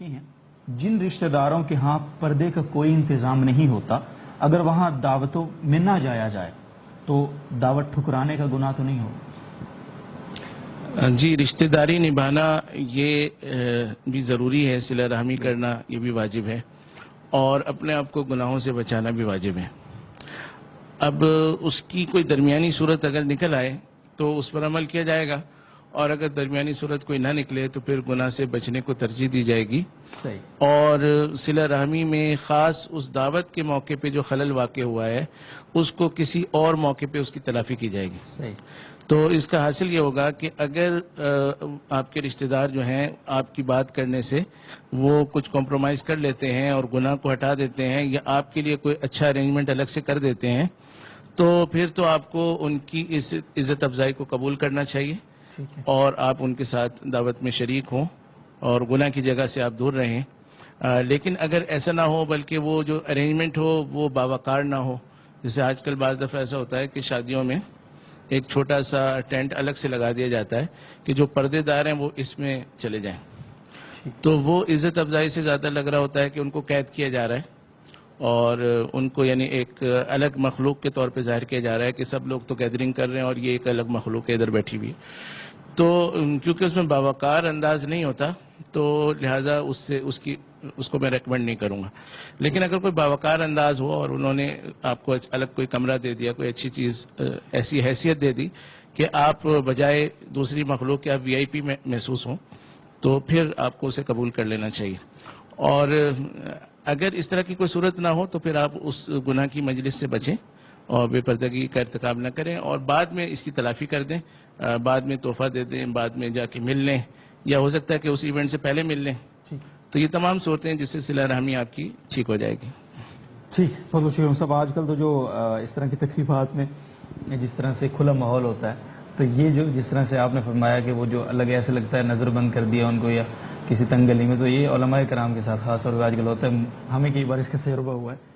لکھی ہیں جن رشتہ داروں کے ہاں پردے کا کوئی انتظام نہیں ہوتا اگر وہاں دعوتوں میں نہ جایا جائے تو دعوت ٹھکرانے کا گناہ تو نہیں ہوگا؟ جی، رشتہ داری نبھانا یہ بھی ضروری ہے، صلہ رحمی کرنا یہ بھی واجب ہے، اور اپنے آپ کو گناہوں سے بچانا بھی واجب ہے۔ اب اس کی کوئی درمیانی صورت اگر نکل آئے تو اس پر عمل کیا جائے گا، اور اگر درمیانی صورت کوئی نہ نکلے تو پھر گناہ سے بچنے کو ترجیح دی جائے گی۔ صحیح۔ اور صلہ رحمی میں خاص اس دعوت کے موقع پہ جو خلل واقع ہوا ہے اس کو کسی اور موقع پہ اس کی تلافی کی جائے گی۔ صحیح۔ تو اس کا حاصل یہ ہوگا کہ اگر آپ کے رشتہ دار جو ہیں آپ کی بات کرنے سے وہ کچھ کمپرومائز کر لیتے ہیں اور گناہ کو ہٹا دیتے ہیں، یا آپ کے لیے کوئی اچھا ارینجمنٹ الگ سے کر دیتے ہیں، تو پھر تو آپ کو ان کی اس عزت افزائی کو قبول کرنا چاہیے، اور آپ ان کے ساتھ دعوت میں شریک ہوں اور گناہ کی جگہ سے آپ دور رہیں۔ لیکن اگر ایسا نہ ہو، بلکہ وہ جو ارینجمنٹ ہو وہ باوقار نہ ہو، جیسے آج کل بعض دفعہ ایسا ہوتا ہے کہ شادیوں میں ایک چھوٹا سا ٹینٹ الگ سے لگا دیا جاتا ہے کہ جو پردے دار ہیں وہ اس میں چلے جائیں، تو وہ عزت افزائی سے زیادہ لگ رہا ہوتا ہے کہ ان کو قید کیا جا رہا ہے، اور ان کو یعنی ایک الگ مخلوق کے طور پہ ظاہر کیا جا رہا ہے کہ سب لوگ تو گیدرنگ کر رہے ہیں اور یہ ایک الگ مخلوق ادھر بیٹھی ہوئی ہے۔ تو کیونکہ اس میں باوقار انداز نہیں ہوتا، تو لہٰذا اس کو میں ریکمنڈ نہیں کروں گا۔ لیکن اگر کوئی باوقار انداز ہو اور انہوں نے آپ کو الگ کوئی کمرہ دے دیا، کوئی اچھی چیز، ایسی حیثیت دے دی کہ آپ بجائے دوسری مخلوق کے آپ VIP میں محسوس ہوں، تو پھر آپ کو اسے قبول کر لینا چاہیے۔ اور اگر اس طرح کی کوئی صورت نہ ہو تو پھر آپ اس گناہ کی مجلس سے بچیں اور بے پردگی کا ارتکاب نہ کریں، اور بعد میں اس کی تلافی کر دیں، بعد میں تحفہ دے دیں، بعد میں جا کے مل لیں، یا ہو سکتا ہے کہ اس ایونٹ سے پہلے مل لیں۔ تو یہ تمام صورتیں جس سے صلہ رحمی آپ کی ٹھیک ہو جائے گی۔ ٹھیک، بہت بہت شکریہ صاحب۔ آج کل تو جو اس طرح کی تقریبات میں جس طرح سے کھلا ماحول ہوتا ہے، تو یہ جو جس طرح سے آپ نے فرمایا کہ وہ جو الگ ایسے لگتا ہے نظر بند کر دیا ان کو یا کسی تنگ گلی میں، تو یہ علماء کرام کے ساتھ خاص طور پہ آج کل ہوتا ہے، ہمیں کئی بار اس کا تجربہ ہوا ہے۔